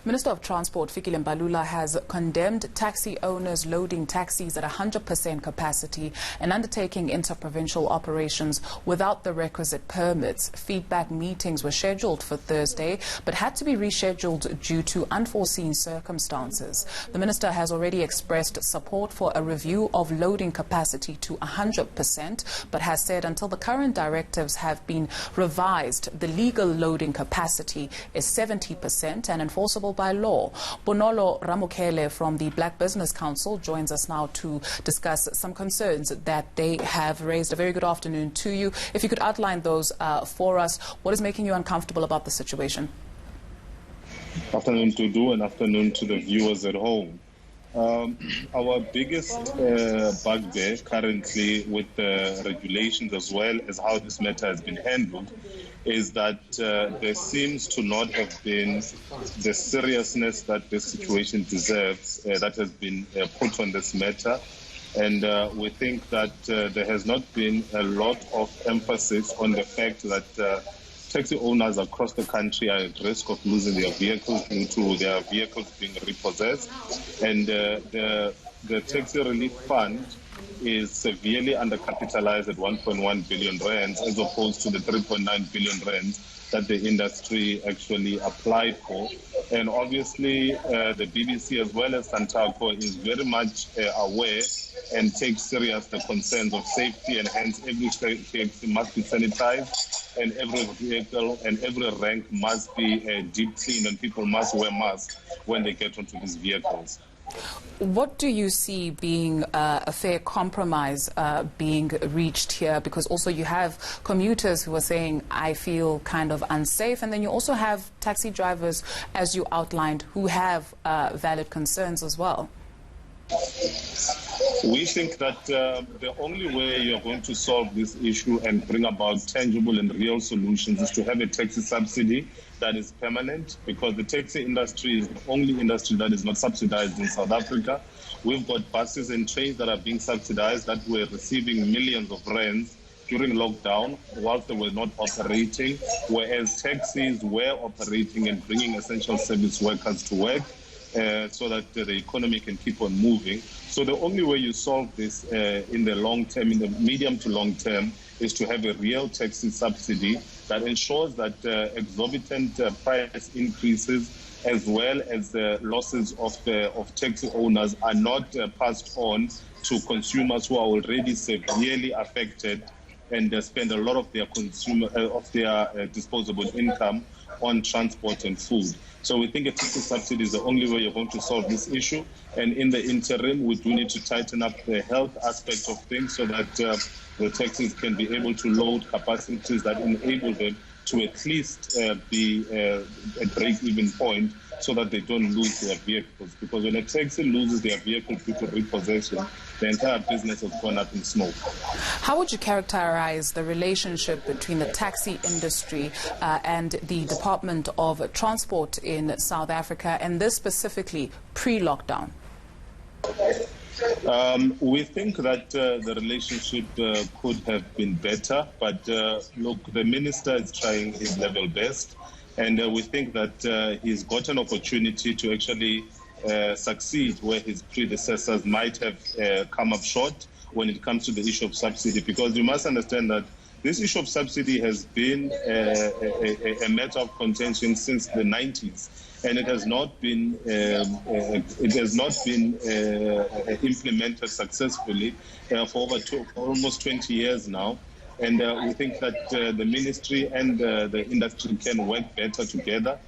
Minister of Transport Fikile Mbalula has condemned taxi owners loading taxis at 100% capacity and undertaking interprovincial operations without the requisite permits. Feedback meetings were scheduled for Thursday but had to be rescheduled due to unforeseen circumstances. The minister has already expressed support for a review of loading capacity to 100% but has said until the current directives have been revised, the legal loading capacity is 70% and enforceable by law. Bonolo Ramokhele from the Black Business Council joins us now to discuss some concerns that they have raised. A very good afternoon to you. If you could outline those for us, what is making you uncomfortable about the situation? Afternoon to do and afternoon to the viewers at home. Our biggest bugbear currently with the regulations as well as how this matter has been handled is that there seems to not have been the seriousness that this situation deserves that has been put on this matter. And we think that there has not been a lot of emphasis on the fact that taxi owners across the country are at risk of losing their vehicles due to their vehicles being repossessed. And the Taxi Relief Fund is severely undercapitalized at 1.1 billion rands as opposed to the 3.9 billion rands that the industry actually applied for. And obviously the BBC as well as Santaco is very much aware and takes serious the concerns of safety, and hence every taxi must be sanitized and every vehicle and every rank must be deep cleaned, and people must wear masks when they get onto these vehicles. What do you see being a fair compromise being reached here? Because also you have commuters who are saying, I feel kind of unsafe, and then you also have taxi drivers, as you outlined, who have valid concerns as well. We think that the only way you're going to solve this issue and bring about tangible and real solutions is to have a taxi subsidy that is permanent, because the taxi industry is the only industry that is not subsidized in South Africa. We've got buses and trains that are being subsidized that were receiving millions of rands during lockdown whilst they were not operating, whereas taxis were operating and bringing essential service workers to work. So that the economy can keep on moving. So the only way you solve this in the long term, in the medium to long term, is to have a real taxi subsidy that ensures that exorbitant price increases as well as the losses of taxi owners are not passed on to consumers who are already severely affected and spend a lot of their disposable income on transport and food. So we think a taxi subsidy is the only way you're going to solve this issue. And in the interim, we do need to tighten up the health aspect of things so that the taxis can be able to load capacities that enable them to at least be a break-even point so that they don't lose their vehicles. Because when a taxi loses their vehicle due to repossession, the entire business has gone up in smoke. How would you characterize the relationship between the taxi industry and the Department of Transport in South Africa, and this specifically pre-lockdown? We think that the relationship could have been better, but look, the minister is trying his level best, and we think that he's got an opportunity to actually succeed where his predecessors might have come up short when it comes to the issue of subsidy, because you must understand that this issue of subsidy has been a matter of contention since the 90s, and it has not been implemented successfully for almost 20 years now. And we think that the ministry and the industry can work better together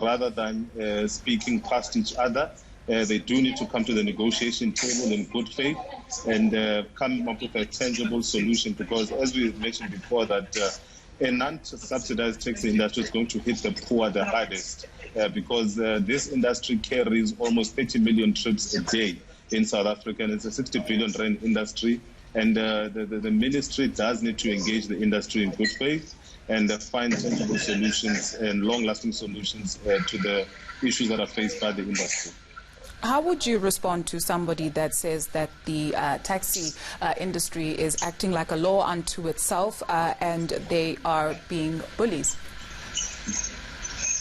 rather than speaking past each other. They do need to come to the negotiation table in good faith and come up with a tangible solution, because as we mentioned before, that a non-subsidized taxi industry is going to hit the poor the hardest, because this industry carries almost 30 million trips a day in South Africa, and it's a 60 billion rand industry. And the ministry does need to engage the industry in good faith and find tangible solutions and long-lasting solutions to the issues that are faced by the industry. How would you respond to somebody that says that the taxi industry is acting like a law unto itself and they are being bullies?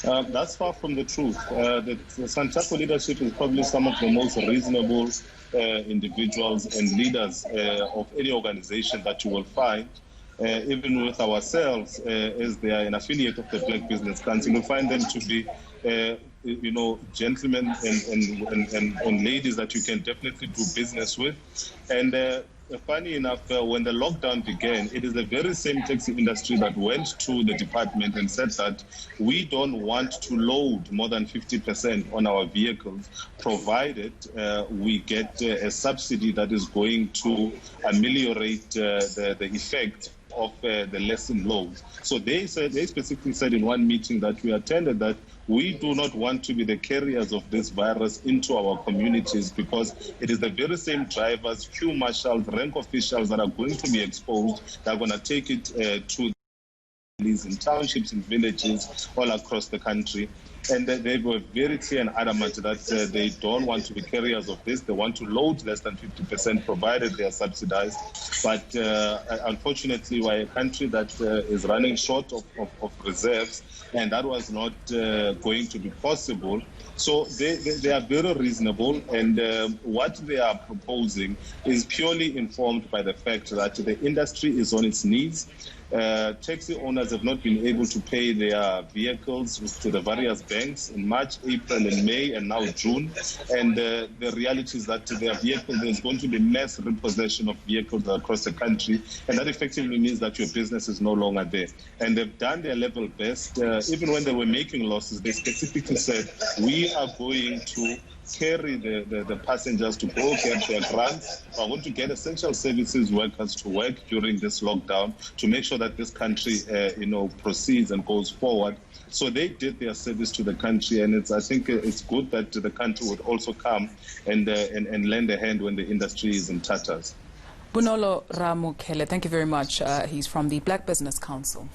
That's far from the truth. The Santaco leadership is probably some of the most reasonable individuals and leaders of any organization that you will find. Even with ourselves, as they are an affiliate of the Black Business Council, we find them to be, gentlemen and ladies that you can definitely do business with. And funny enough, when the lockdown began, it is the very same taxi industry that went to the department and said that we don't want to load more than 50% on our vehicles, provided we get a subsidy that is going to ameliorate the effect of the lesson loads. So they specifically said in one meeting that we attended that we do not want to be the carriers of this virus into our communities, because it is the very same drivers, queue marshals, rank officials that are going to be exposed, that are going to take it to in townships and villages all across the country. And they were very clear and adamant that they don't want to be carriers of this. They want to load less than 50%, provided they are subsidized. But unfortunately, we're a country that is running short of reserves, and that was not going to be possible. So they are very reasonable, and what they are proposing is purely informed by the fact that the industry is on its knees. Taxi owners have not been able to pay their vehicles to the various banks in March, April, and May, and now June. And the reality is that there's going to be mass repossession of vehicles across the country, and that effectively means that your business is no longer there. And they've done their level best. Even when they were making losses, they specifically said, we are going to carry the passengers to go get their grants. We're going to get essential services workers to work during this lockdown to make sure that this country, proceeds and goes forward. So they did their service to the country, and I think it's good that the country would also come and lend a hand when the industry is in tatters. Bonolo Ramokhele, thank you very much. He's from the Black Business Council.